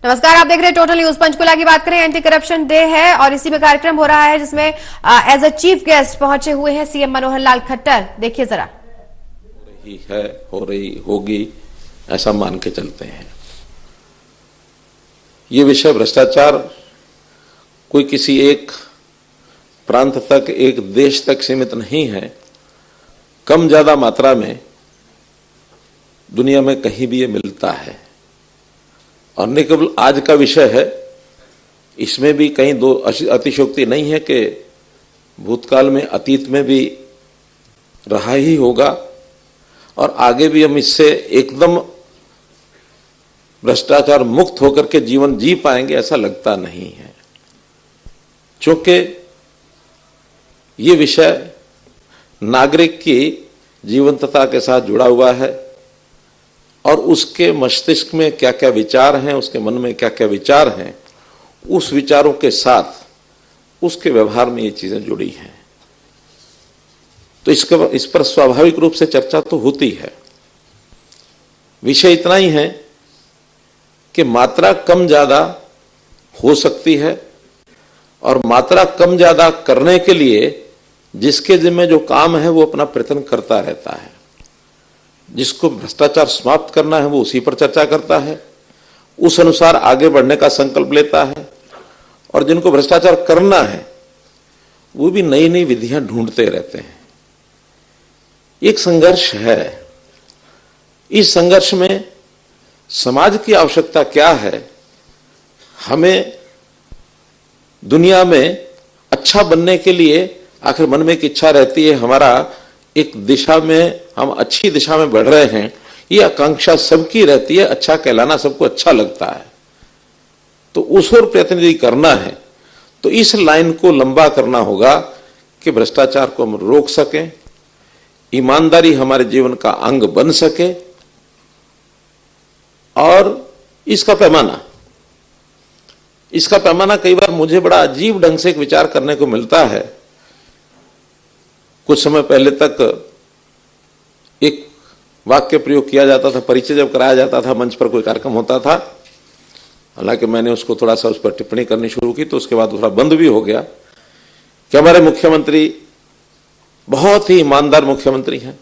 नमस्कार, आप देख रहे हैं टोटल न्यूज। पंचकुला की बात करें, एंटी करप्शन डे है और इसी में कार्यक्रम हो रहा है जिसमें एज अ चीफ गेस्ट पहुंचे हुए हैं सीएम मनोहर लाल खट्टर। देखिए जरा। हो रही होगी ऐसा मान के चलते हैं। ये विषय भ्रष्टाचार कोई किसी एक प्रांत तक, एक देश तक सीमित नहीं है। कम ज्यादा मात्रा में दुनिया में कहीं भी ये मिलता है और न केवल आज का विषय है, इसमें भी कहीं दो अतिशयोक्ति नहीं है कि भूतकाल में, अतीत में भी रहा ही होगा और आगे भी हम इससे एकदम भ्रष्टाचार मुक्त होकर के जीवन जी पाएंगे ऐसा लगता नहीं है। क्योंकि ये विषय नागरिक की जीवंतता के साथ जुड़ा हुआ है और उसके मस्तिष्क में क्या क्या विचार हैं, उसके मन में क्या क्या विचार हैं, उस विचारों के साथ उसके व्यवहार में ये चीजें जुड़ी हैं। तो इस पर स्वाभाविक रूप से चर्चा तो होती है। विषय इतना ही है कि मात्रा कम ज्यादा हो सकती है और मात्रा कम ज्यादा करने के लिए जिसके जिम्मे जो काम है वो अपना प्रयत्न करता रहता है। जिसको भ्रष्टाचार समाप्त करना है वो उसी पर चर्चा करता है, उस अनुसार आगे बढ़ने का संकल्प लेता है और जिनको भ्रष्टाचार करना है वो भी नई नई विधियां ढूंढते रहते हैं। एक संघर्ष है। इस संघर्ष में समाज की आवश्यकता क्या है, हमें दुनिया में अच्छा बनने के लिए आखिर मन में एक इच्छा रहती है, हमारा एक दिशा में, हम अच्छी दिशा में बढ़ रहे हैं, ये आकांक्षा सबकी रहती है। अच्छा कहलाना सबको अच्छा लगता है, तो उस ओर प्रतिनिधि करना है। तो इस लाइन को लंबा करना होगा कि भ्रष्टाचार को हम रोक सकें, ईमानदारी हमारे जीवन का अंग बन सके और इसका पैमाना कई बार मुझे बड़ा अजीब ढंग से एक विचार करने को मिलता है। कुछ समय पहले तक एक वाक्य प्रयोग किया जाता था, परिचय जब कराया जाता था, मंच पर कोई कार्यक्रम होता था, हालांकि मैंने उसको थोड़ा सा उस पर टिप्पणी करनी शुरू की तो उसके बाद थोड़ा बंद भी हो गया कि हमारे मुख्यमंत्री बहुत ही ईमानदार मुख्यमंत्री हैं।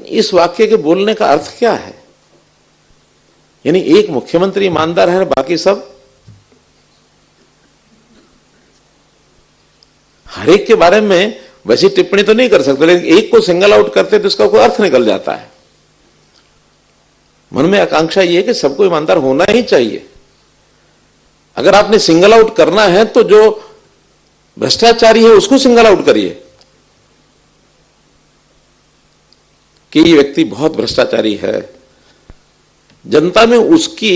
इस वाक्य के बोलने का अर्थ क्या है? यानी एक मुख्यमंत्री ईमानदार है, बाकी सब हर एक के बारे में वैसी टिप्पणी तो नहीं कर सकते, लेकिन एक को सिंगल आउट करते तो इसका कोई अर्थ निकल जाता है। मन में आकांक्षा यह है कि सबको ईमानदार होना ही चाहिए। अगर आपने सिंगल आउट करना है तो जो भ्रष्टाचारी है उसको सिंगल आउट करिए कि ये व्यक्ति बहुत भ्रष्टाचारी है। जनता में उसकी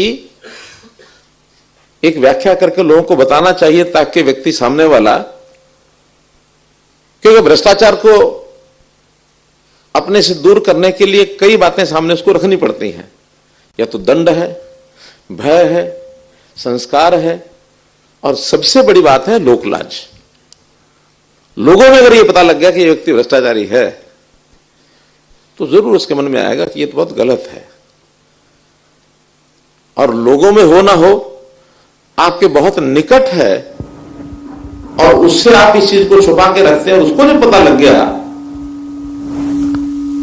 एक व्याख्या करके लोगों को बताना चाहिए ताकि व्यक्ति सामने वाला, क्योंकि भ्रष्टाचार को अपने से दूर करने के लिए कई बातें सामने उसको रखनी पड़ती हैं। या तो दंड है, भय है, संस्कार है और सबसे बड़ी बात है लोकलाज। लोगों में अगर ये पता लग गया कि ये व्यक्ति भ्रष्टाचारी है तो जरूर उसके मन में आएगा कि ये तो बहुत गलत है। और लोगों में हो ना हो, आपके बहुत निकट है और उससे आप इस चीज को छुपा के रखते हैं, उसको जब पता लग गया,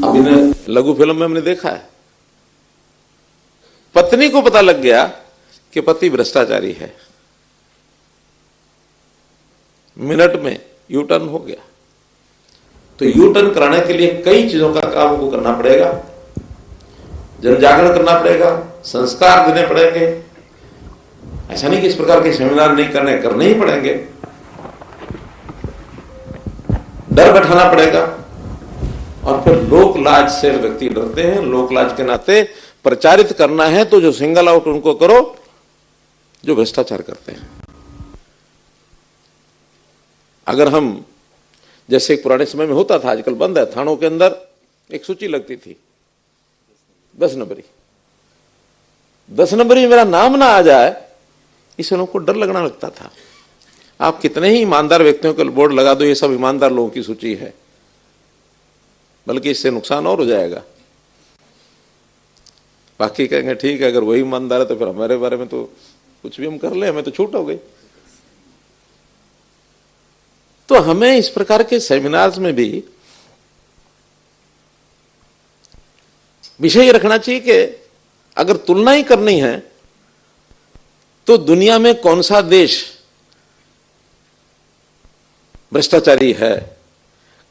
अभी ने लघु फिल्म में हमने देखा है, पत्नी को पता लग गया कि पति भ्रष्टाचारी है, मिनट में यू टर्न हो गया। तो यू टर्न कराने के लिए कई चीजों का काम को करना पड़ेगा, जनजागरण करना पड़ेगा, संस्कार देने पड़ेंगे। ऐसा नहीं कि इस प्रकार के सेमिनार नहीं करने ही पड़ेंगे, डर बैठाना पड़ेगा। और फिर लोक लाज से व्यक्ति डरते हैं, लोक लाज के नाते प्रचारित करना है तो जो सिंगल आउट उनको करो जो भ्रष्टाचार करते हैं। अगर हम जैसे एक पुराने समय में होता था, आजकल बंद है, थानों के अंदर एक सूची लगती थी 10 नंबरी। 10 नंबरी में मेरा नाम ना आ जाए इससे लोगों को डर लगना लगता था। आप कितने ही ईमानदार व्यक्तियों का बोर्ड लगा दो, ये सब ईमानदार लोगों की सूची है, बल्कि इससे नुकसान और हो जाएगा। बाकी कहेंगे ठीक है, अगर वही ईमानदार है तो फिर हमारे बारे में तो कुछ भी हम कर ले, हमें तो छूट हो गई। तो हमें इस प्रकार के सेमिनार्स में भी विषय रखना चाहिए कि अगर तुलना ही करनी है तो दुनिया में कौन सा देश भ्रष्टाचारी है,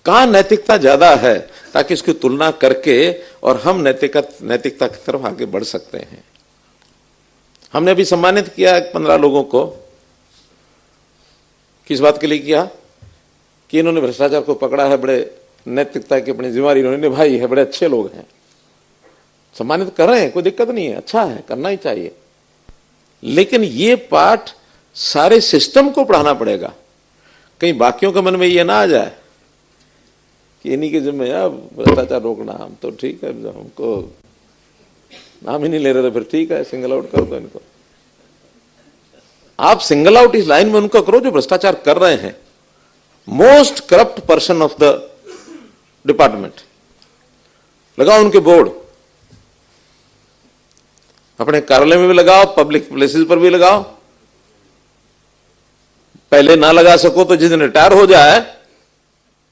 कहां नैतिकता ज्यादा है, ताकि इसकी तुलना करके और हम नैतिकता की तरफ आगे बढ़ सकते हैं। हमने अभी सम्मानित किया 15 लोगों को। किस बात के लिए किया? कि इन्होंने भ्रष्टाचार को पकड़ा है, बड़े नैतिकता की अपनी जिम्मेदारी इन्होंने निभाई है, बड़े अच्छे लोग हैं, सम्मानित कर रहे हैं, कोई दिक्कत नहीं है, अच्छा है, करना ही चाहिए। लेकिन ये पाठ सारे सिस्टम को पढ़ाना पड़ेगा। कहीं बाकियों के मन में ये ना आ जाए कि इन्हीं के जिम्मे है भ्रष्टाचार रोकना, हम तो ठीक है, हमको नाम ही नहीं ले रहे तो फिर ठीक है, सिंगल आउट कर दो इनको। आप सिंगल आउट इस लाइन में उनको करो जो भ्रष्टाचार कर रहे हैं, most corrupt person of the department, लगाओ उनके बोर्ड, अपने कार्यालय में भी लगाओ, पब्लिक प्लेसेस पर भी लगाओ। पहले ना लगा सको तो जिस दिन रिटायर हो जाए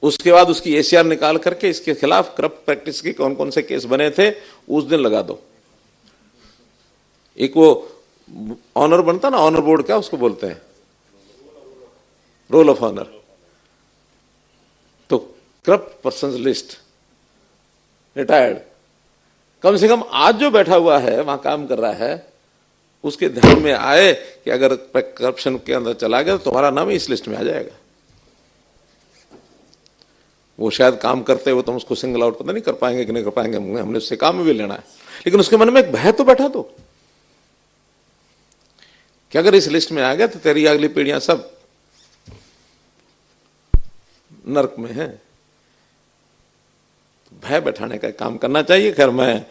उसके बाद उसकी एसीआर निकाल करके इसके खिलाफ करप्ट प्रैक्टिस के कौन कौन से केस बने थे उस दिन लगा दो। एक वो ऑनर बनता ना, ऑनर बोर्ड, क्या उसको बोलते हैं, रोल ऑफ ऑनर। तो करप्ट पर्सन लिस्ट रिटायर्ड, कम से कम आज जो बैठा हुआ है वहां काम कर रहा है, उसके ध्यान में आए कि अगर करप्शन के अंदर चला गया तो तुम्हारा नाम इस लिस्ट में आ जाएगा। वो शायद काम करते हुए तुम उसको सिंगल आउट पता नहीं कर पाएंगे कि नहीं कर पाएंगे, हमने उससे काम में भी लेना है, लेकिन उसके मन में एक भय तो बैठा दो कि अगर इस लिस्ट में आ गया तो तेरी अगली पीढ़ियां सब नर्क में है। भय बैठाने का काम करना चाहिए। खैर, मैं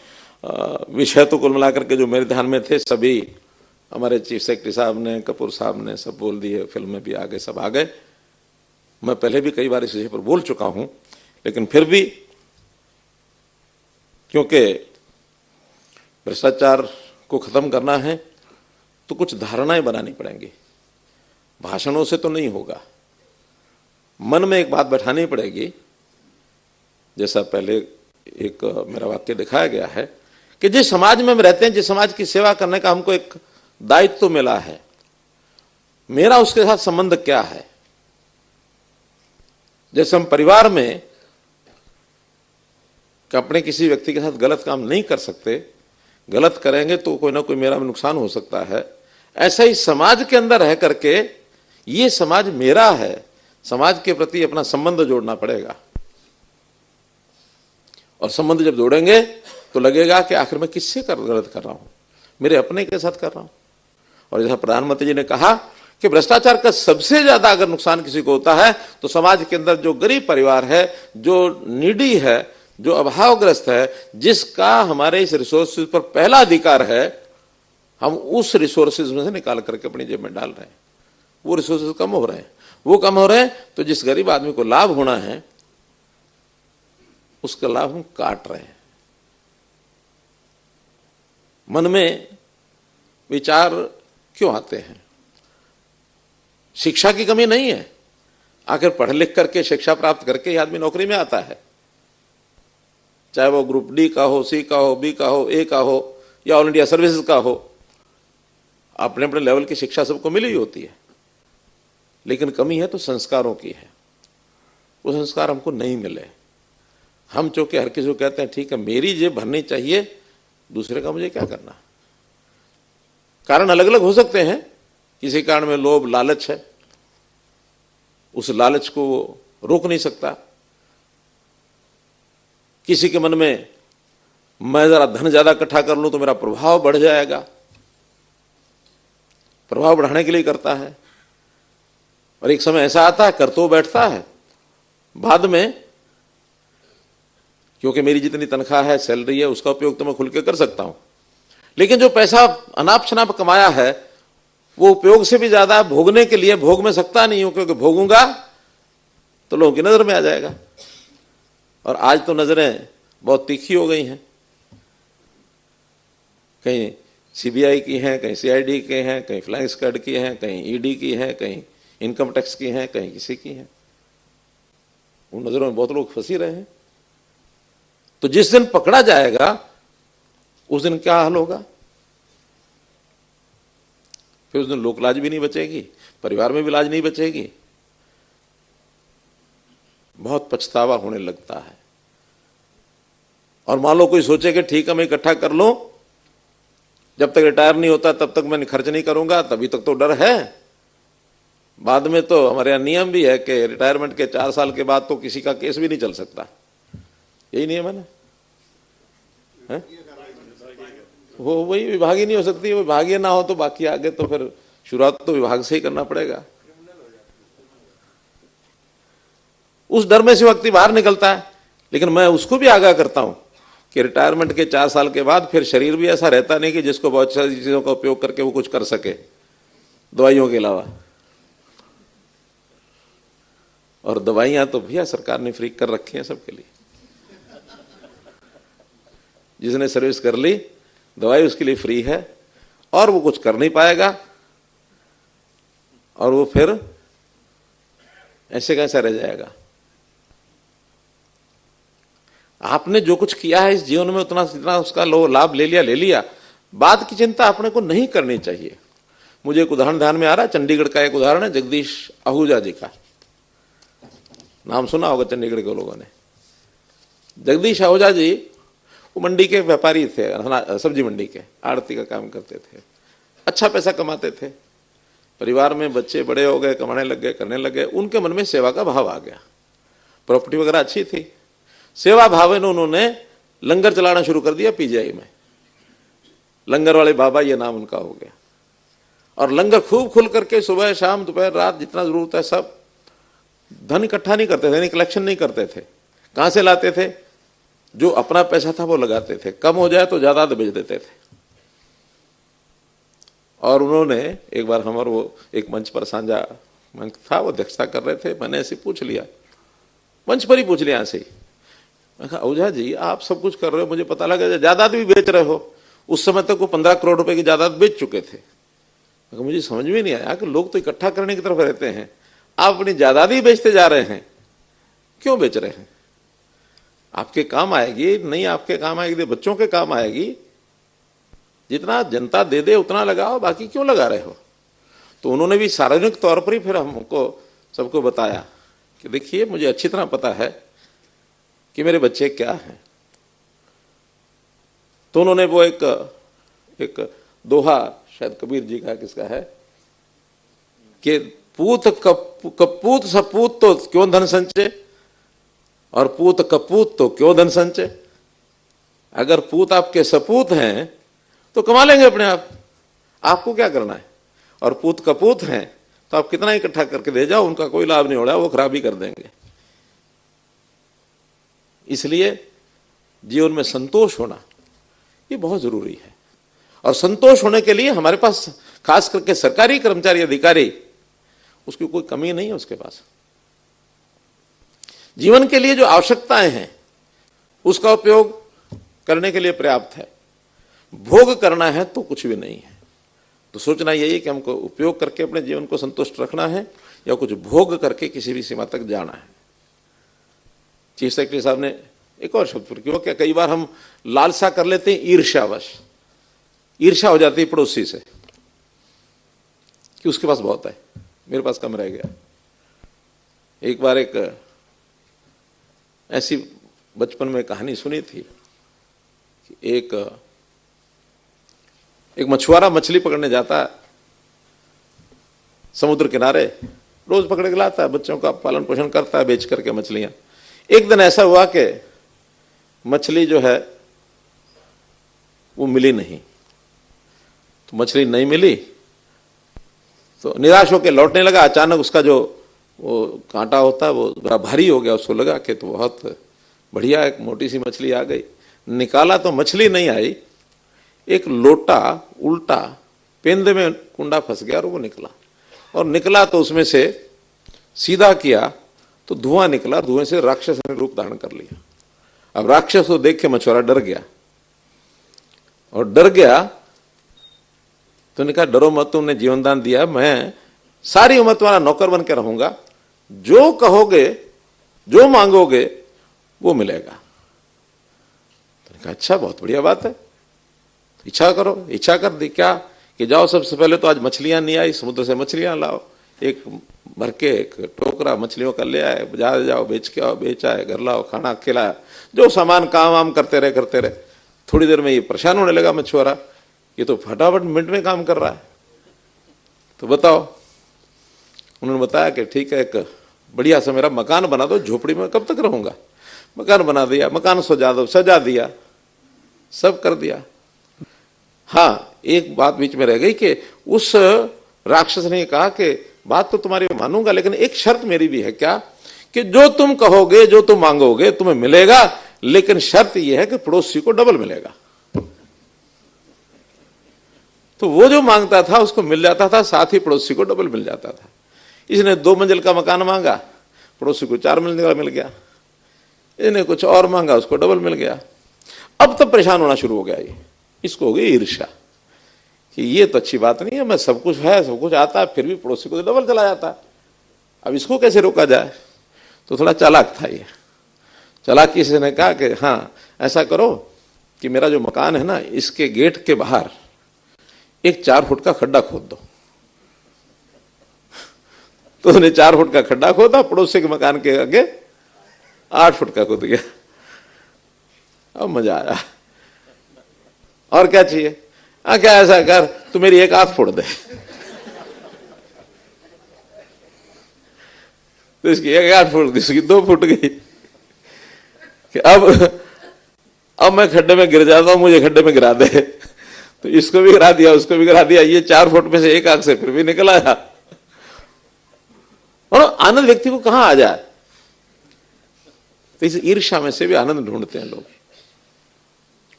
विषय तो कुल मिलाकर के जो मेरे ध्यान में थे सभी हमारे चीफ सेक्रेटरी साहब ने, कपूर साहब ने सब बोल दिए, फिल्म में भी आ गए, सब आ गए। मैं पहले भी कई बार इस विषय पर बोल चुका हूं, लेकिन फिर भी क्योंकि भ्रष्टाचार को खत्म करना है तो कुछ धारणाएं बनानी पड़ेंगी, भाषणों से तो नहीं होगा। मन में एक बात बैठानी पड़ेगी, जैसा पहले एक मेरा वाक्य दिखाया गया है कि जिस समाज में हम रहते हैं, जिस समाज की सेवा करने का हमको एक दायित्व तो मिला है, मेरा उसके साथ संबंध क्या है। जैसे हम परिवार में अपने किसी व्यक्ति के साथ गलत काम नहीं कर सकते, गलत करेंगे तो कोई ना कोई मेरा भी नुकसान हो सकता है, ऐसा ही समाज के अंदर रह करके ये समाज मेरा है, समाज के प्रति अपना संबंध जोड़ना पड़ेगा। और संबंध जब जोड़ेंगे तो लगेगा कि आखिर मैं किससे गलत कर रहा हूं, मेरे अपने के साथ कर रहा हूं। और जैसा प्रधानमंत्री जी ने कहा कि भ्रष्टाचार का सबसे ज्यादा अगर नुकसान किसी को होता है तो समाज के अंदर जो गरीब परिवार है, जो नीडी है, जो अभावग्रस्त है, जिसका हमारे इस रिसोर्सेज पर पहला अधिकार है, हम उस रिसोर्सेज में से निकाल करके अपनी जेब में डाल रहे हैं। वो रिसोर्सेज कम हो रहे हैं, वो कम हो रहे हैं तो जिस गरीब आदमी को लाभ होना है उसका लाभ हम काट रहे हैं। मन में विचार क्यों आते हैं? शिक्षा की कमी नहीं है, आखिर पढ़ लिख करके शिक्षा प्राप्त करके ही आदमी नौकरी में आता है, चाहे वो ग्रुप डी का हो, सी का हो, बी का हो, ए का हो या ऑल इंडिया सर्विसेज का हो। अपने अपने लेवल की शिक्षा सबको मिली ही होती है, लेकिन कमी है तो संस्कारों की है। वो संस्कार हमको नहीं मिले। हम चूंकि हर किसी को कहते हैं ठीक है मेरी जेब भरनी चाहिए, दूसरे का मुझे क्या करना। कारण अलग अलग हो सकते हैं, किसी कारण में लोभ लालच है, उस लालच को वो रोक नहीं सकता। किसी के मन में मैं जरा धन ज्यादा इकट्ठा कर लूं तो मेरा प्रभाव बढ़ जाएगा, प्रभाव बढ़ाने के लिए करता है। और एक समय ऐसा आता है कर तो बैठता है, बाद में क्योंकि मेरी जितनी तनख्वाह है, सैलरी है, उसका उपयोग तो मैं खुल के कर सकता हूं, लेकिन जो पैसा अनाप शनाप कमाया है वो उपयोग से भी ज्यादा भोगने के लिए भोग में सकता नहीं हूं, क्योंकि भोगूंगा तो लोगों की नजर में आ जाएगा। और आज तो नजरें बहुत तीखी हो गई हैं। कहीं सीबीआई की हैं, कहीं सीआईडी के हैं, कहीं फ्लाइंग स्क्वाड की हैं, कहीं ईडी की हैं, कहीं इनकम टैक्स की हैं, कहीं किसी की हैं। उन नजरों में बहुत लोग फंसी रहे हैं। तो जिस दिन पकड़ा जाएगा उस दिन क्या हाल होगा? फिर उस दिन लोक लाज भी नहीं बचेगी, परिवार में भी लाज नहीं बचेगी। बहुत पछतावा होने लगता है। और मान लो कोई सोचे कि ठीक है मैं इकट्ठा कर लूं, जब तक रिटायर नहीं होता तब तक मैं खर्च नहीं करूंगा, तभी तक तो डर है। बाद में तो हमारे यहाँ नियम भी है कि रिटायरमेंट के 4 साल के बाद तो किसी का केस भी नहीं चल सकता। यही नियम है ना? वो वही विभागीय नहीं हो सकती। विभागीय ना हो तो बाकी आगे तो फिर शुरुआत तो विभाग से ही करना पड़ेगा। उस डर में से व्यक्ति बाहर निकलता है। लेकिन मैं उसको भी आगाह करता हूं कि रिटायरमेंट के 4 साल के बाद फिर शरीर भी ऐसा रहता नहीं कि जिसको बहुत सारी चीजों का उपयोग करके वो कुछ कर सके दवाइयों के अलावा। और दवाइयां तो भैया सरकार ने फ्री कर रखी हैं सबके लिए। जिसने सर्विस कर ली दवाई उसके लिए फ्री है, और वो कुछ कर नहीं पाएगा और वो फिर ऐसे कैसा रह जाएगा। आपने जो कुछ किया है इस जीवन में उतना जितना उसका लाभ ले लिया। बाद की चिंता अपने को नहीं करनी चाहिए। मुझे एक उदाहरण ध्यान में आ रहा है, चंडीगढ़ का एक उदाहरण है, जगदीश आहूजा जी का। नाम सुना होगा चंडीगढ़ के लोगों ने। जगदीश आहूजा जी वो मंडी के व्यापारी थे, सब्जी मंडी के आड़ती का काम करते थे। अच्छा पैसा कमाते थे। परिवार में बच्चे बड़े हो गए, कमाने लग गए, करने लग गए। उनके मन में सेवा का भाव आ गया। प्रॉपर्टी वगैरह अच्छी थी। सेवा भाव में उन्होंने लंगर चलाना शुरू कर दिया पीजीआई में। लंगर वाले बाबा ये नाम उनका हो गया। और लंगर खूब खुल करके सुबह शाम दोपहर रात जितना जरूरत है सब। धन इकट्ठा नहीं करते थे, कलेक्शन नहीं करते थे। कहां से लाते थे? जो अपना पैसा था वो लगाते थे। कम हो जाए तो ज्यादा बेच देते थे। और उन्होंने एक बार हमारे वो एक मंच पर साझा मंच था, वो अध्यक्षता कर रहे थे। मैंने ऐसे पूछ लिया, मंच पर ही पूछ लिया ऐसे ही। मैं कहा आहूजा जी आप सब कुछ कर रहे हो, मुझे पता लगा जायदाद भी बेच रहे हो। उस समय तक वो 15 करोड़ रुपए की जायदाद बेच चुके थे। मुझे समझ में नहीं आया कि लोग तो इकट्ठा करने की तरफ रहते हैं, आप अपनी जायदाद ही बेचते जा रहे हैं। क्यों बेच रहे हैं? आपके काम आएगी नहीं, आपके काम आएगी, बच्चों के काम आएगी। जितना जनता दे दे उतना लगाओ, बाकी क्यों लगा रहे हो? तो उन्होंने भी सार्वजनिक तौर पर ही फिर हमको सबको बताया कि देखिए मुझे अच्छी तरह पता है कि मेरे बच्चे क्या हैं। तो उन्होंने वो एक दोहा शायद कबीर जी का किसका है कि पूत कपूत सपूत तो क्यों धन संचय, और पूत कपूत तो क्यों धन संचय। अगर पूत आपके सपूत हैं तो कमा लेंगे अपने आप, आपको क्या करना है। और पूत कपूत हैं तो आप कितना इकट्ठा करके दे जाओ, उनका कोई लाभ नहीं हो रहा, वो खराबी कर देंगे। इसलिए जीवन में संतोष होना ये बहुत जरूरी है। और संतोष होने के लिए हमारे पास खास करके सरकारी कर्मचारी अधिकारी, उसकी कोई कमी नहीं है उसके पास। जीवन के लिए जो आवश्यकताएं हैं उसका उपयोग करने के लिए पर्याप्त है। भोग करना है तो कुछ भी नहीं है। तो सोचना यही है कि हमको उपयोग करके अपने जीवन को संतुष्ट रखना है या कुछ भोग करके किसी भी सीमा तक जाना है। चीफ सेक्रेटरी साहब ने एक और शब्द प्रयोग किया, कई बार हम लालसा कर लेते हैं ईर्ष्यावश। ईर्ष्या हो जाती है पड़ोसी से कि उसके पास बहुत है, मेरे पास कम रह गया। एक बार एक ऐसी बचपन में कहानी सुनी थी कि एक मछुआरा मछली पकड़ने जाता है समुद्र किनारे, रोज पकड़ के लाता है, बच्चों का पालन पोषण करता है बेच करके मछलियां। एक दिन ऐसा हुआ कि मछली जो है वो मिली नहीं। तो मछली नहीं मिली तो निराश होकर लौटने लगा। अचानक उसका जो वो कांटा होता है वो बड़ा भारी हो गया। उसको लगा कि तो बहुत बढ़िया एक मोटी सी मछली आ गई। निकाला तो मछली नहीं आई, एक लोटा उल्टा पेंदे में कुंडा फंस गया और वो निकला। और निकला तो उसमें से सीधा किया तो धुआं निकला। धुएं से राक्षस ने रूप धारण कर लिया। अब राक्षस को देख के मछुआरा डर गया और डर गया। तो उन्होंने कहा डरो मत, तुमने जीवन दान दिया, मैं सारी उम्र तुम्हारा नौकर बन के रहूंगा, जो कहोगे जो मांगोगे वो मिलेगा। तो कहा अच्छा बहुत बढ़िया बात है, इच्छा करो। इच्छा कर दी क्या कि जाओ सबसे पहले तो आज मछलियां नहीं आई, समुद्र से मछलियां लाओ, एक भर के एक टोकरा मछलियों का ले आए, बाजार जाओ बेच के आओ, बेच आए, घर लाओ, खाना खिलाया, जो सामान काम वाम करते रहे। थोड़ी देर में ये परेशान होने लगा मछुआरा, ये तो फटाफट मिनट में काम कर रहा है, तो बताओ। उन्होंने बताया कि ठीक है, एक बढ़िया सा मेरा मकान बना दो, झोपड़ी में कब तक रहूंगा। मकान बना दिया, मकान सजा दिया, सब कर दिया। हाँ, एक बात बीच में रह गई कि उस राक्षस ने कहा कि बात तो तुम्हारी मानूंगा, लेकिन एक शर्त मेरी भी है। क्या? कि जो तुम कहोगे जो तुम मांगोगे तुम्हें मिलेगा, लेकिन शर्त यह है कि पड़ोसी को डबल मिलेगा। तो वो जो मांगता था उसको मिल जाता था, साथ ही पड़ोसी को डबल मिल जाता था। इसने 2 मंजिल का मकान मांगा, पड़ोसी को 4 मंजिल का मिल गया। इसने कुछ और मांगा, उसको डबल मिल गया। अब तो परेशान होना शुरू हो गया ये, इसको हो गई ईर्ष्या कि ये तो अच्छी बात नहीं है, मैं सब कुछ है, सब कुछ आता है, फिर भी पड़ोसी को तो डबल चला जाता है, अब इसको कैसे रोका जाए। तो थोड़ा चालाक था ये। चालाकी से ने कहा कि हाँ ऐसा करो कि मेरा जो मकान है ना, इसके गेट के बाहर एक 4 फुट का खड्डा खोद दो। तो उसने 4 फुट का खड्डा खोदा, पड़ोसी के मकान के आगे 8 फुट का खोद गया। अब मजा आया। और क्या चाहिए? क्या ऐसा कर, तू मेरी एक आंख फोड़ दे। तो इसकी एक आंख फोड़ दी, इसकी 2 फुट गई कि अब मैं खड्डे में गिर जाता हूं, मुझे खड्डे में गिरा दे। तो इसको भी गिरा दिया, उसको भी गिरा दिया। ये 4 फुट में से एक आंख से फिर भी निकल आया। और आनंद व्यक्ति को कहां आ जाए? तो इस ईर्ष्या में से भी आनंद ढूंढते हैं लोग।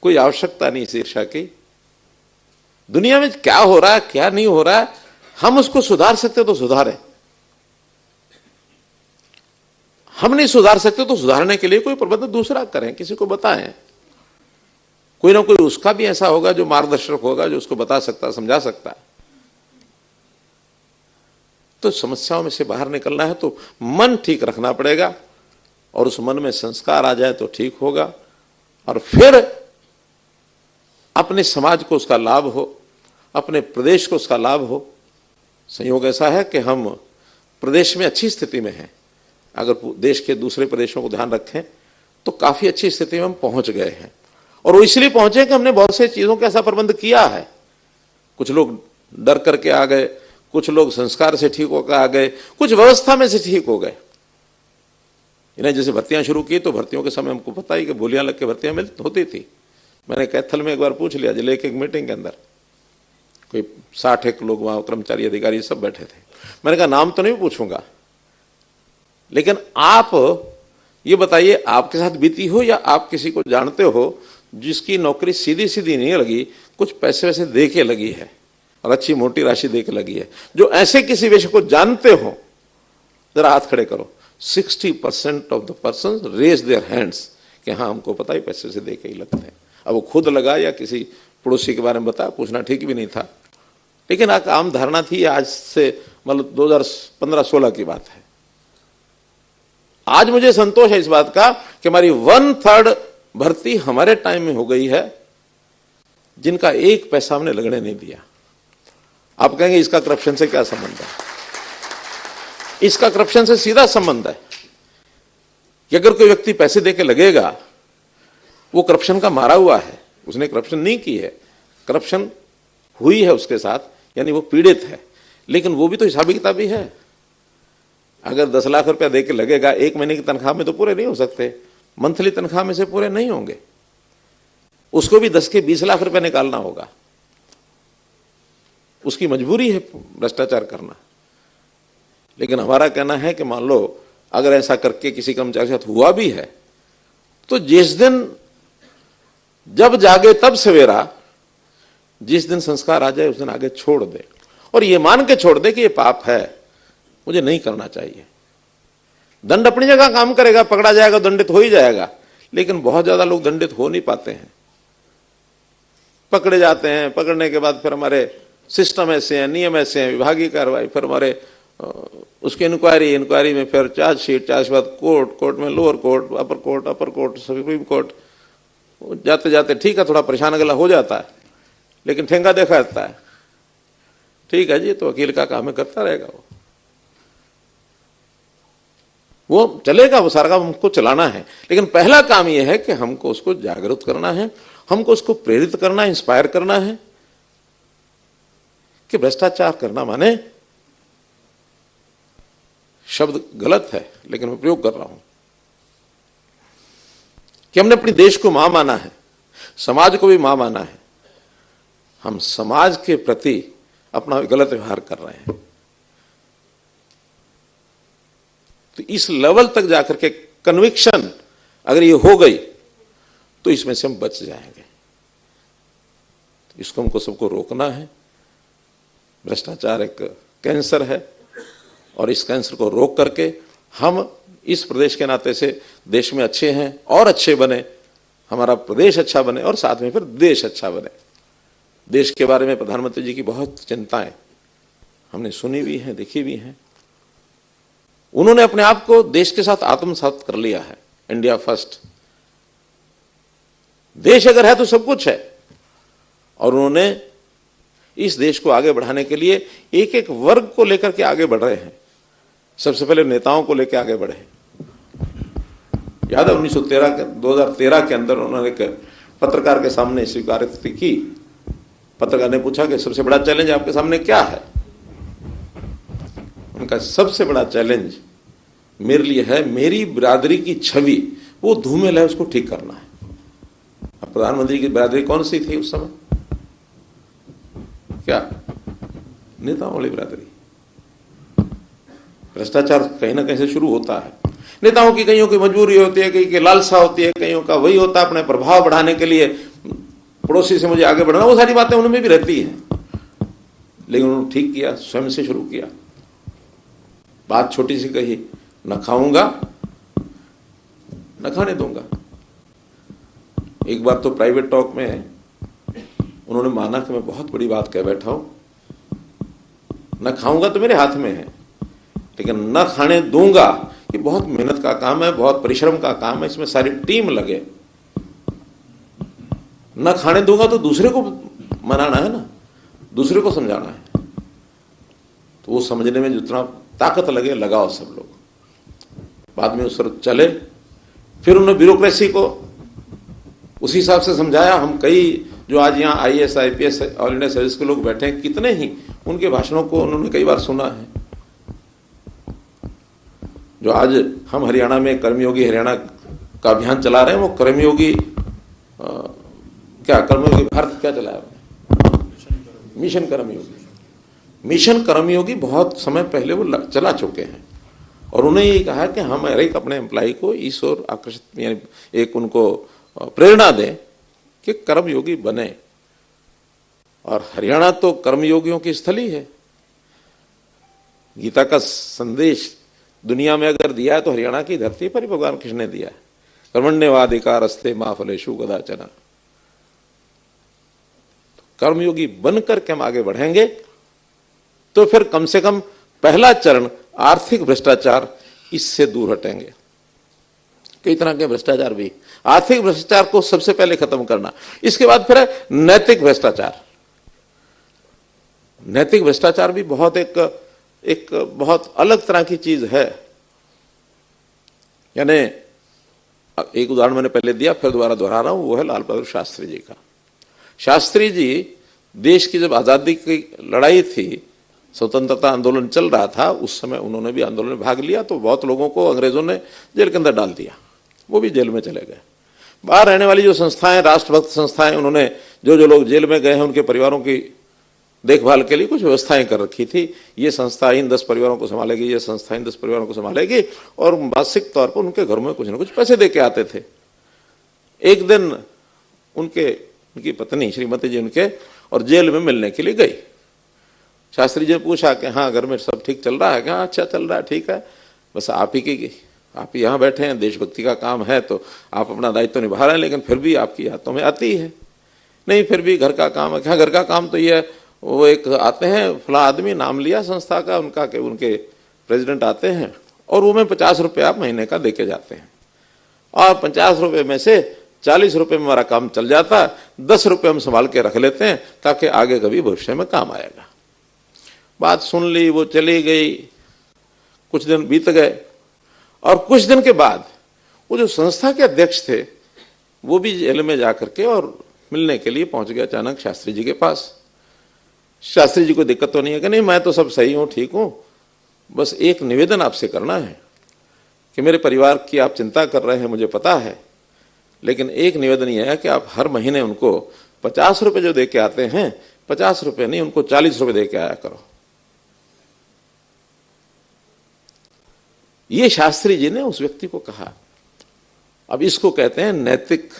कोई आवश्यकता नहीं इस ईर्ष्या की। दुनिया में क्या हो रहा है क्या नहीं हो रहा है, हम उसको सुधार सकते तो सुधारें, हम नहीं सुधार सकते तो सुधारने के लिए कोई प्रबंध दूसरा करें, किसी को बताएं। कोई ना कोई उसका भी ऐसा होगा जो मार्गदर्शक होगा, जो उसको बता सकता, समझा सकता है। तो समस्याओं में से बाहर निकलना है तो मन ठीक रखना पड़ेगा, और उस मन में संस्कार आ जाए तो ठीक होगा, और फिर अपने समाज को उसका लाभ हो, अपने प्रदेश को उसका लाभ हो। संयोग ऐसा है कि हम प्रदेश में अच्छी स्थिति में हैं, अगर देश के दूसरे प्रदेशों को ध्यान रखें तो काफी अच्छी स्थिति में हम पहुंच गए हैं। और वो इसलिए पहुंचे कि हमने बहुत से चीजों का ऐसा प्रबंध किया है। कुछ लोग डर करके आ गए, कुछ लोग संस्कार से ठीक होकर आ गए, कुछ व्यवस्था में से ठीक हो गए। इन्हें जैसे भर्तियां शुरू की तो भर्तियों के समय हमको पता ही कि बोलियां लग के भर्तियां होती थी। मैंने कैथल में एक बार पूछ लिया, जिले की एक मीटिंग के अंदर कोई 60 लोग वहां कर्मचारी अधिकारी सब बैठे थे। मैंने कहा नाम तो नहीं पूछूंगा, लेकिन आप ये बताइए आपके साथ बीती हो या आप किसी को जानते हो जिसकी नौकरी सीधी सीधी नहीं लगी, कुछ पैसे वैसे दे के लगी है और अच्छी मोटी राशि दे के लगी है। जो ऐसे किसी विषय को जानते हो जरा हाथ खड़े करो। 60% of the person raise their hands कि हाँ हमको पता ही पैसे से दे के ही लगते हैं। अब वो खुद लगा या किसी पड़ोसी के बारे में बताया, पूछना ठीक भी नहीं था, लेकिन एक आम धारणा थी। आज से मतलब 2015-16 की बात है। आज मुझे संतोष है इस बात का कि हमारी 1/3 भर्ती हमारे टाइम में हो गई है जिनका 1 पैसा हमने लगने नहीं दिया। आप कहेंगे इसका करप्शन से क्या संबंध है? इसका करप्शन से सीधा संबंध है कि अगर कोई व्यक्ति पैसे देके लगेगा, वो करप्शन का मारा हुआ है, उसने करप्शन नहीं की है, करप्शन हुई है उसके साथ, यानी वो पीड़ित है, लेकिन वो भी तो हिसाबी किताबी है। अगर 10 लाख रुपया देके लगेगा, 1 महीने की तनख्वाह में तो पूरे नहीं हो सकते, मंथली तनख्वाह में से पूरे नहीं होंगे, उसको भी 10 के 20 लाख रुपया निकालना होगा। उसकी मजबूरी है भ्रष्टाचार करना। लेकिन हमारा कहना है कि मान लो अगर ऐसा करके किसी कर्मचारी के साथ हुआ भी है, तो जिस दिन जब जागे तब सवेरा, जिस दिन संस्कार आ जाए उस दिन आगे छोड़ दे, और ये मान के छोड़ दे कि ये पाप है, मुझे नहीं करना चाहिए। दंड अपनी जगह काम करेगा, पकड़ा जाएगा, दंडित हो ही जाएगा, लेकिन बहुत ज्यादा लोग दंडित हो नहीं पाते हैं। पकड़े जाते हैं, पकड़ने के बाद फिर हमारे सिस्टम ऐसे हैं, नियम ऐसे हैं, विभागीय कार्रवाई, फिर हमारे उसकी इंक्वायरी में फिर चार्जशीट के बाद कोर्ट में लोअर कोर्ट, अपर कोर्ट, सुप्रीम कोर्ट, जाते जाते ठीक है थोड़ा परेशान अगला हो जाता है, लेकिन ठेंगा देखा जाता है, ठीक है जी तो वकील का काम है, करता रहेगा वो चलेगा, वो सारा काम हमको चलाना है। लेकिन पहला काम यह है कि हमको उसको जागरूक करना है, हमको उसको प्रेरित करना है, इंस्पायर करना है कि भ्रष्टाचार करना माने, शब्द गलत है लेकिन मैं प्रयोग कर रहा हूं, कि हमने अपने देश को मां माना है, समाज को भी मां माना है, हम समाज के प्रति अपना गलत व्यवहार कर रहे हैं। तो इस लेवल तक जाकर के कन्विक्शन अगर ये हो गई तो इसमें से हम बच जाएंगे। इसको हमको सबको रोकना है। भ्रष्टाचार एक कैंसर है और इस कैंसर को रोक करके हम इस प्रदेश के नाते से देश में अच्छे हैं और अच्छे बने, हमारा प्रदेश अच्छा बने और साथ में फिर देश अच्छा बने। देश के बारे में प्रधानमंत्री जी की बहुत चिंताएं हमने सुनी भी हैं, देखी भी हैं। उन्होंने अपने आप को देश के साथ आत्मसात कर लिया है, इंडिया फर्स्ट। देश अगर है तो सब कुछ है, और उन्होंने इस देश को आगे बढ़ाने के लिए एक एक वर्ग को लेकर के आगे बढ़ रहे हैं। सबसे पहले नेताओं को लेकर आगे बढ़े। याद है 2013 के अंदर उन्होंने एक पत्रकार के सामने स्वीकारोक्ति की। पत्रकार ने पूछा कि सबसे बड़ा चैलेंज आपके सामने क्या है? उनका सबसे बड़ा चैलेंज मेरे लिए है, मेरी बिरादरी की छवि वो धूमिल है, उसको ठीक करना है। अब प्रधानमंत्री की बिरादरी कौन सी थी उस समय? क्या? नेताओं वाली बिरादरी। भ्रष्टाचार कहीं ना कहीं से शुरू होता है। नेताओं की कईयों की मजबूरी होती है, कहीं की लालसा होती है, कईयों का वही होता है अपने प्रभाव बढ़ाने के लिए, पड़ोसी से मुझे आगे बढ़ना, वो सारी बातें उनमें भी रहती हैं। लेकिन उन्होंने ठीक किया, स्वयं से शुरू किया। बात छोटी सी कही, न खाऊंगा न खाने दूंगा। एक बार तो प्राइवेट टॉक में उन्होंने माना कि मैं बहुत बड़ी बात कह बैठा हूं, न खाऊंगा तो मेरे हाथ में है, लेकिन न खाने दूंगा ये बहुत मेहनत का काम है, बहुत परिश्रम का काम है, इसमें सारी टीम लगे। न खाने दूंगा तो दूसरे को मनाना है ना, दूसरे को समझाना है। तो वो समझने में जितना ताकत लगे लगाओ सब लोग। बाद में उस पर चले। फिर उन्होंने ब्यूरोक्रेसी को उसी हिसाब से समझाया। हम कई जो आज यहाँ IAS IPS all India service के लोग बैठे हैं, कितने ही उनके भाषणों को उन्होंने कई बार सुना है। जो आज हम हरियाणा में कर्मयोगी हरियाणा का अभियान चला रहे हैं, वो कर्मयोगी कर्मयोगी भारत क्या चला रहे हैं? मिशन कर्मयोगी। मिशन कर्मयोगी बहुत समय पहले वो चला चुके हैं, और उन्हें ये कहा कि हम एक अपने एम्प्लॉय को इस ओर आकर्षित, यानी एक उनको प्रेरणा दें कि कर्मयोगी बने। और हरियाणा तो कर्मयोगियों की स्थली है। गीता का संदेश दुनिया में अगर दिया है तो हरियाणा की धरती पर ही भगवान कृष्ण ने दिया है। कर्मण्येवाधिकारस्ते मा फलेषु कदाचन। कर्मयोगी बनकर के हम आगे बढ़ेंगे तो फिर कम से कम पहला चरण आर्थिक भ्रष्टाचार, इससे दूर हटेंगे। कई तरह के भ्रष्टाचार भी, आर्थिक भ्रष्टाचार को सबसे पहले खत्म करना। इसके बाद फिर है नैतिक भ्रष्टाचार। नैतिक भ्रष्टाचार भी बहुत एक बहुत अलग तरह की चीज है। यानी एक उदाहरण मैंने पहले दिया, फिर दोबारा दोहरा रहा हूं, वो है लाल बहादुर शास्त्री जी का। शास्त्री जी देश की जब आजादी की लड़ाई थी, स्वतंत्रता आंदोलन चल रहा था, उस समय उन्होंने भी आंदोलन में भाग लिया, तो बहुत लोगों को अंग्रेजों ने जेल के अंदर डाल दिया, वो भी जेल में चले गए। बाहर रहने वाली जो संस्थाएं, राष्ट्रभक्त संस्थाएं, उन्होंने जो लोग जेल में गए हैं उनके परिवारों की देखभाल के लिए कुछ व्यवस्थाएं कर रखी थी। ये संस्था इन 10 परिवारों को संभालेगी, ये संस्था इन 10 परिवारों को संभालेगी, और मासिक तौर पर उनके घरों में कुछ ना कुछ पैसे दे के आते थे। एक दिन उनकी पत्नी श्रीमती जी उनके और जेल में मिलने के लिए गई। शास्त्री जी ने पूछा कि हाँ घर में सब ठीक चल रहा है? क्या अच्छा चल रहा है, ठीक है, बस आप ही यहाँ बैठे हैं, देशभक्ति का काम है तो आप अपना दायित्व निभा रहे हैं, लेकिन फिर भी आपकी हाथों में आती है। नहीं फिर भी घर का काम है। क्या घर का काम तो ये है, वो एक आते हैं, फला आदमी नाम लिया संस्था का उनका कि उनके प्रेसिडेंट आते हैं और वो में 50 रुपये आप महीने का देके जाते हैं और 50 रुपये में से 40 रुपये में हमारा काम चल जाता है, 10 रुपये हम संभाल के रख लेते हैं ताकि आगे कभी भविष्य में काम आएगा। बात सुन ली, वो चली गई, कुछ दिन बीत गए और कुछ दिन के बाद वो जो संस्था के अध्यक्ष थे वो भी जेल में जाकर के और मिलने के लिए पहुंच गया अचानक शास्त्री जी के पास। शास्त्री जी को दिक्कत तो नहीं है कि नहीं मैं तो सब सही हूं, ठीक हूं, बस एक निवेदन आपसे करना है कि मेरे परिवार की आप चिंता कर रहे हैं मुझे पता है, लेकिन एक निवेदन यह है कि आप हर महीने उनको 50 रुपए जो दे के आते हैं 50 रुपए नहीं उनको 40 रुपए दे के आया करो। ये शास्त्री जी ने उस व्यक्ति को कहा। अब इसको कहते हैं नैतिक,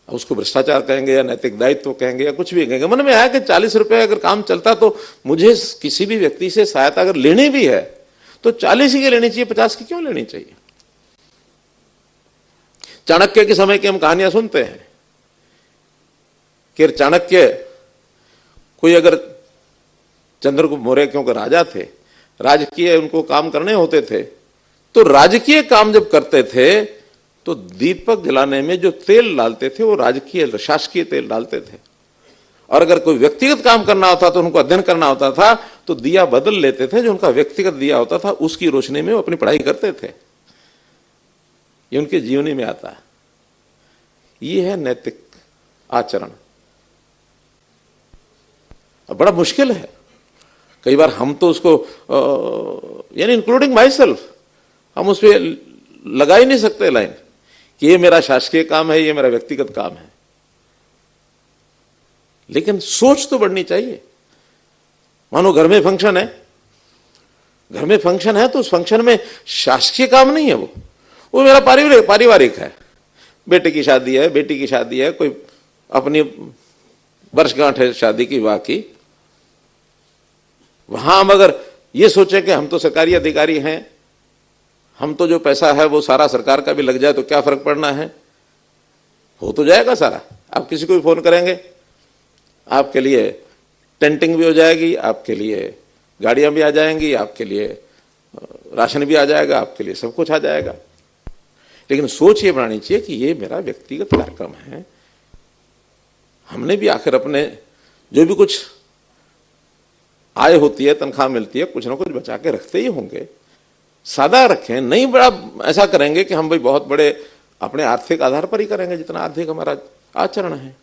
उसको भ्रष्टाचार कहेंगे या नैतिक दायित्व कहेंगे या कुछ भी कहेंगे। मन में आया कि 40 रुपए अगर काम चलता तो मुझे किसी भी व्यक्ति से सहायता अगर लेनी भी है तो 40 ही की लेनी चाहिए, 50 की क्यों लेनी चाहिए। चाणक्य के समय की हम कहानियां सुनते हैं कि चाणक्य कोई अगर चंद्रगुप्त मौर्य क्योंकि राजा थे, राजकीय उनको काम करने होते थे, तो राजकीय काम जब करते थे तो दीपक जलाने में जो तेल डालते थे वो राजकीय शासकीय तेल डालते थे, और अगर कोई व्यक्तिगत काम करना होता तो उनको अध्ययन करना होता था तो दिया बदल लेते थे, जो उनका व्यक्तिगत दिया होता था उसकी रोशनी में वो अपनी पढ़ाई करते थे। ये उनके जीवनी में आता है। ये है नैतिक आचरण। अब बड़ा मुश्किल है, कई बार हम तो उसको यानी इंक्लूडिंग माई सेल्फ हम उस पर लगा ही नहीं सकते लाइन कि ये मेरा शासकीय काम है, ये मेरा व्यक्तिगत काम है। लेकिन सोच तो बढ़नी चाहिए। मानो घर में फंक्शन है, घर में फंक्शन है तो उस फंक्शन में शासकीय काम नहीं है, वो मेरा पारिवारिक है। बेटे की शादी है, बेटी की शादी है, कोई अपनी वर्षगांठ है शादी की, विवाह की, वहां हम अगर ये सोचे कि हम तो सरकारी अधिकारी हैं, हम तो जो पैसा है वो सारा सरकार का भी लग जाए तो क्या फर्क पड़ना है, हो तो जाएगा सारा। आप किसी को भी फोन करेंगे आपके लिए टेंटिंग भी हो जाएगी, आपके लिए गाड़ियां भी आ जाएंगी, आपके लिए राशन भी आ जाएगा, आपके लिए सब कुछ आ जाएगा। लेकिन सोच ये बनानी चाहिए कि ये मेरा व्यक्तिगत कार्यक्रम है। हमने भी आखिर अपने जो भी कुछ आय होती है, तनख्वाह मिलती है, कुछ ना कुछ बचा के रखते ही होंगे। सादा रखें, नहीं बड़ा ऐसा करेंगे कि हम भाई बहुत बड़े अपने आर्थिक आधार पर ही करेंगे जितना आर्थिक हमारा आचरण है।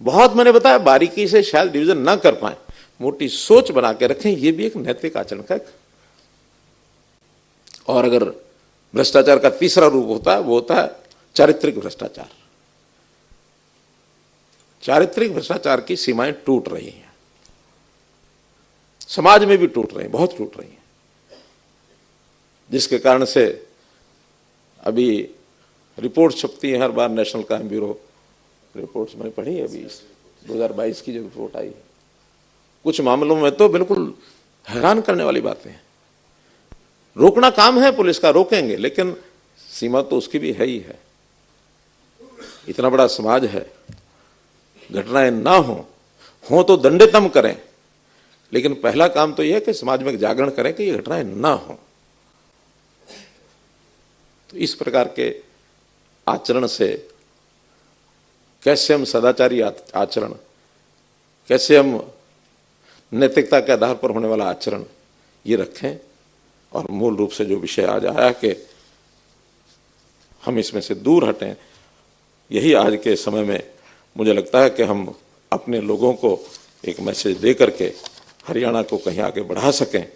बहुत मैंने बताया बारीकी से शायद डिवीजन ना कर पाए, मोटी सोच बना के रखें, यह भी एक नैतिक आचरण का। और अगर भ्रष्टाचार का तीसरा रूप होता है वो होता है चारित्रिक भ्रष्टाचार। चारित्रिक भ्रष्टाचार की सीमाएं टूट रही हैं, समाज में भी टूट रही हैं, बहुत टूट रही हैं, जिसके कारण से अभी रिपोर्ट छपती है हर बार। नेशनल क्राइम ब्यूरो रिपोर्ट्स मैंने पढ़ी है, अभी 2022 की जो रिपोर्ट आई है, कुछ मामलों में तो बिल्कुल हैरान करने वाली बातें हैं। रोकना काम है पुलिस का, रोकेंगे, लेकिन सीमा तो उसकी भी है ही है। इतना बड़ा समाज है, घटनाएं ना हो तो दंडितम करें, लेकिन पहला काम तो यह है कि समाज में जागरण करें कि ये घटनाएं ना हो। तो इस प्रकार के आचरण से कैसे हम सदाचारी आचरण, कैसे हम नैतिकता के आधार पर होने वाला आचरण ये रखें, और मूल रूप से जो विषय आज आया कि हम इसमें से दूर हटें, यही आज के समय में मुझे लगता है कि हम अपने लोगों को एक मैसेज दे करके हरियाणा को कहीं आगे बढ़ा सकें।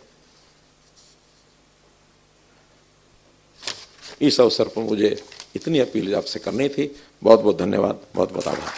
इस अवसर पर मुझे इतनी अपील आपसे करनी थी। बहुत बहुत धन्यवाद, बहुत बहुत आभार।